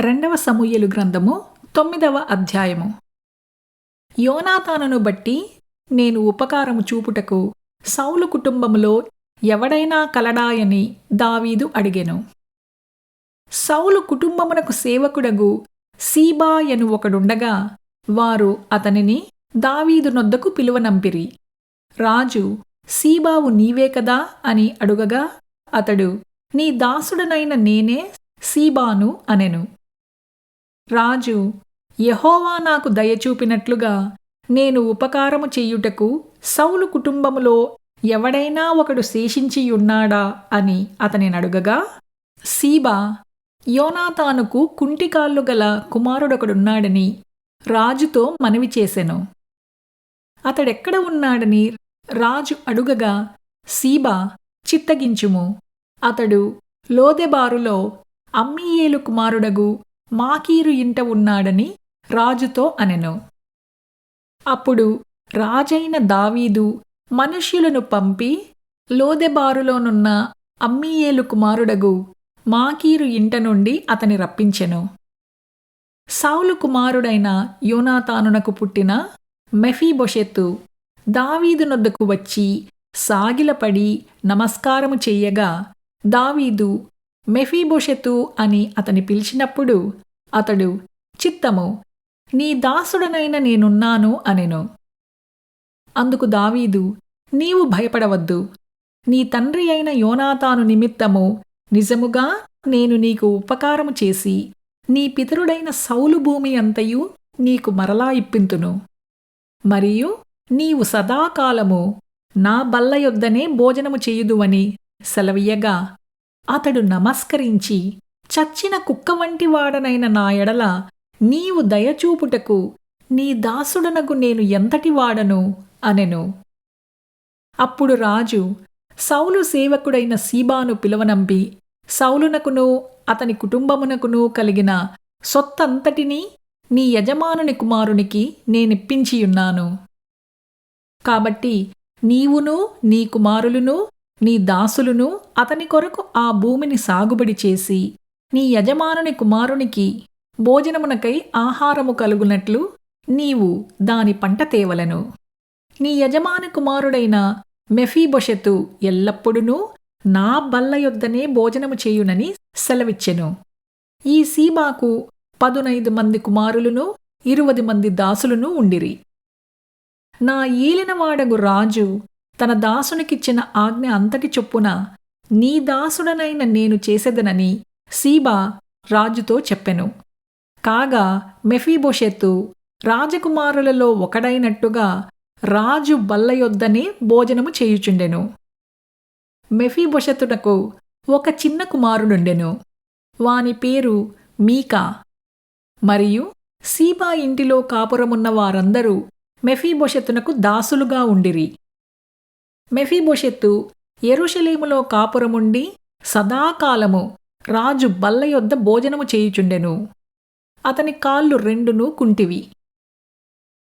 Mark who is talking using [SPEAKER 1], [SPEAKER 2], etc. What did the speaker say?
[SPEAKER 1] రెండవ సమూయేలు గ్రంథము 9వ అధ్యాయము. యోనాతానును బట్టి నేను ఉపకారము చూపుటకు సౌలు కుటుంబములో ఎవడైనా కలడాయని దావీదు అడిగెను. సౌలు కుటుంబమునకు సేవకుడగు సీబా యను ఒకడుండగా వారు అతనిని దావీదు నొద్దకు పిలువనంపిరి. రాజు, సీబావు నీవే కదా అని అడుగగా అతడు, నీ దాసుడనైన నేనే సీబాను అనెను. రాజు, యెహోవా నాకు దయచూపినట్లుగా నేను ఉపకారము చెయ్యుటకు సౌలు కుటుంబములో ఎవడైనా ఒకడు శేషించియున్నాడా అని అతనినడుగగా, సీబా, యోనాతానుకు కుంటికాళ్ళు గల కుమారుడొకడున్నాడని రాజుతో మనవి చేసెను. అతడెక్కడ ఉన్నాడని రాజు అడుగగా, సీబా, చిత్తగించుము, అతడు లోదెబారులో అమ్మీయేలు కుమారుడగు మాకీరు ఇంట ఉన్నాడని రాజుతో అనెను. అప్పుడు రాజైన దావీదు మనుష్యులను పంపి లోదెబారులోనున్న అమ్మీయేలు కుమారుడగు మాకీరు ఇంట నుండి అతని రప్పించెను. సౌలు కుమారుడైన యోనాతానునకు పుట్టిన మెఫీబోషెతు దావీదు నొద్దకు వచ్చి సాగిలపడి నమస్కారము చెయ్యగా దావీదు మెఫీబోషెతు అని అతని పిలిచినప్పుడు అతడు, చిత్తము, నీ దాసుడనైన నేనున్నాను అనెను. అందుకు దావీదు, నీవు భయపడవద్దు, నీ తండ్రి అయిన యోనాతాను నిమిత్తము నిజముగా నేను నీకు ఉపకారము చేసి నీ పితరుడైన సౌలు భూమి అంతయు నీకు మరలా ఇప్పింతును. మరియు నీవు సదాకాలము నా బల్ల యొద్దనే భోజనము చేయుదువని సెలవీయగా అతడు నమస్కరించి, చచ్చిన కుక్క వంటి వాడనైన నా ఎడల నీవు దయచూపుటకు నీ దాసుడనగు నేను ఎంతటి వాడను అనెను. అప్పుడు రాజు సౌలు సేవకుడైన సీబాను పిలువనంపి సౌలునకును అతని కుటుంబమునకును కలిగిన సొత్తంతటినీ నీ యజమానుని కుమారునికి నేనిప్పించియున్నాను. కాబట్టి నీవును నీ కుమారులును నీ దాసులును అతని కొరకు ఆ భూమిని సాగుబడి చేసి నీ యజమానుని కుమారునికి భోజనమునకై ఆహారము కలుగునట్లు నీవు దాని పంట తేవలెను. నీ యజమాని కుమారుడైన మెఫీబోషెతు ఎల్లప్పుడూ నా బల్ల యొద్దనే భోజనము చేయునని సెలవిచ్చెను. ఈ సీబాకు 15 మంది కుమారులును 20 మంది దాసులును ఉండిరి. నా ఏలినవాడగు రాజు తన దాసునికిచ్చిన ఆజ్ఞ అంతటి చొప్పున నీ దాసుడనైన నేను చేసెదనని సీబా రాజుతో చెప్పెను. కాగా మెఫీబోషెతు రాజకుమారులలో ఒకడైనట్టుగా రాజు బల్ల యొద్దనే భోజనము చేయుచుండెను. మెఫీబోషెతునకు ఒక చిన్న కుమారుడుండెను. వాని పేరు మీకా. మరియు సీబా ఇంటిలో కాపురమున్న వారందరూ మెఫీబోషెతునకు దాసులుగా ఉండిరి. మెఫీబోషెతు యెరూషలేములో కాపురముండి సదాకాలము రాజు బల్ల యొద్ద భోజనము చేయుచుండెను. అతని కాళ్ళు రెండును కుంటివి.